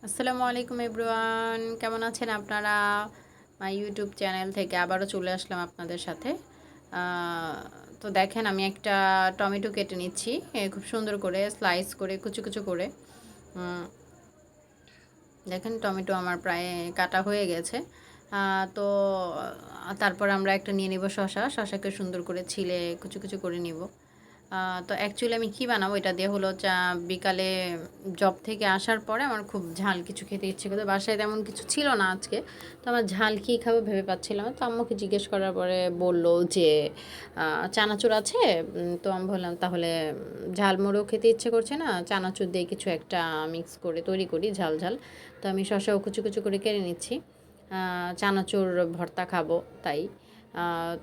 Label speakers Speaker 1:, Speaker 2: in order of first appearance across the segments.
Speaker 1: আসসালামু আলাইকুম এভরিওয়ান, কেমন আছেন আপনারা? মাই ইউটিউব চ্যানেল থেকে আবারও চলে আসলাম আপনাদের সাথে। তো দেখেন, আমি একটা টমেটো কেটে নিচ্ছি খুব সুন্দর করে স্লাইস করে কুচি কুচি করে। উম, দেখেন, টমেটো আমার প্রায় কাটা হয়ে গেছে। তো তারপর আমরা একটা নিয়ে নিব শশাকে সুন্দর করে ছিলে কুচি কুচি করে নিব। তো অ্যাকচুয়ালি আমি কী বানাবো এটা দিয়ে হলো বিকালে জব থেকে আসার পরে আমার খুব ঝাল কিছু খেতে ইচ্ছে করতো। বাসায় তেমন কিছু ছিল না আজকে, তো আমার ঝাল কী খাবো ভেবে পাচ্ছিলাম। তো আম্মুকে জিজ্ঞেস করার পরে বলল যে চানাচুর আছে। তো আমি বললাম তাহলে ঝাল মুড়ো খেতে ইচ্ছে করছে না, চানাচুর দিয়ে কিছু একটা মিক্স করে তৈরি করি ঝাল ঝাল। তো আমি শসাও কুচি কুচি করে কেটে নিচ্ছি। চানাচুর ভর্তা খাবো তাই।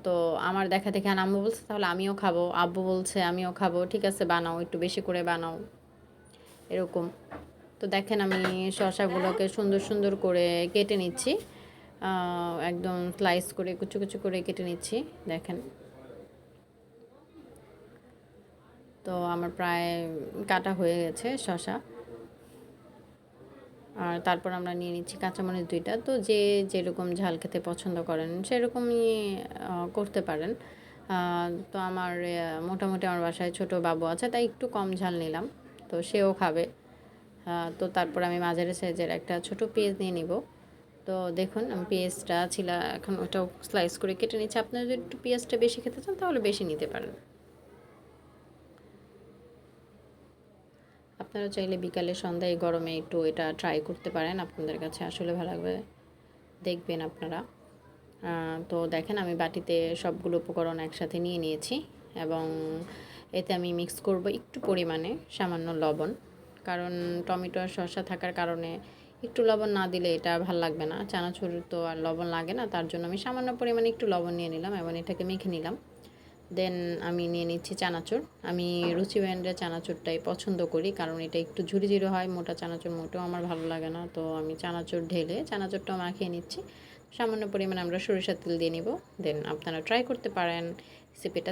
Speaker 1: তো আমার দেখা দেখে আম্মু বলছে তাহলে আমিও খাবো, আব্বু বলছে আমিও খাবো, ঠিক আছে বানাও, একটু বেশি করে বানাও, এরকম। তো দেখেন, আমি শসাগুলোকে সুন্দর সুন্দর করে কেটে নিচ্ছি, একদম স্লাইস করে কুচু কুচু করে কেটে নিচ্ছি। দেখেন, তো আমার প্রায় কাটা হয়ে গেছে শসা। আর তারপর আমরা নিয়ে নিচ্ছি কাঁচামরিচ 2টা। তো যে যেরকম ঝাল খেতে পছন্দ করেন সেরকমই করতে পারেন। তো আমার মোটামুটি আমার বাসায় ছোটো বাবু আছে, তাই একটু কম ঝাল নিলাম, তো সেও খাবে। তো তারপর আমি মাঝারি সাইজের একটা ছোটো পেঁয়াজ নিয়ে নিব। তো দেখুন, আমি পেঁয়াজটা ছিল এখন ওটাও স্লাইস করে কেটে নিচ্ছি। আপনারা যদি একটু পেঁয়াজটা বেশি খেতে চান তাহলে বেশি নিতে পারেন। আপনারা চাইলে বিকালে সন্ধ্যায় গরমে একটু এটা ট্রাই করতে পারেন, আপনাদের কাছে আসলে ভালো লাগবে, দেখবেন আপনারা। তো দেখেন, আমি বাটিতে সবগুলো উপকরণ একসাথে নিয়ে নিয়েছি এবং এতে আমি মিক্স করব একটু পরিমাণে সামান্য লবণ, কারণ টমেটো আর শসা থাকার কারণে একটু লবণ না দিলে এটা ভাল লাগবে না। চানাচুর তো আর লবণ লাগে না, তার জন্য আমি সামান্য পরিমাণে একটু লবণ নিয়ে নিলাম এবং এটাকে মেখে নিলাম। দেন আমি নিয়ে নিচ্ছি চানাচুর। আমি রুচি ব্র্যান্ডের চানাচুরটাই পছন্দ করি, কারণ এটা একটু ঝুরি ঝুরি হয়। মোটা চানাচুর মোটেও আমার ভালো লাগে না, তো আমি চানাচুর ঢেলে চানাচুরটাও মাখিয়ে নিচ্ছি। সামান্য পরিমাণে আমরা সরিষার তেল দিয়ে নিব। দেন আপনারা ট্রাই করতে পারেন রেসিপিটা।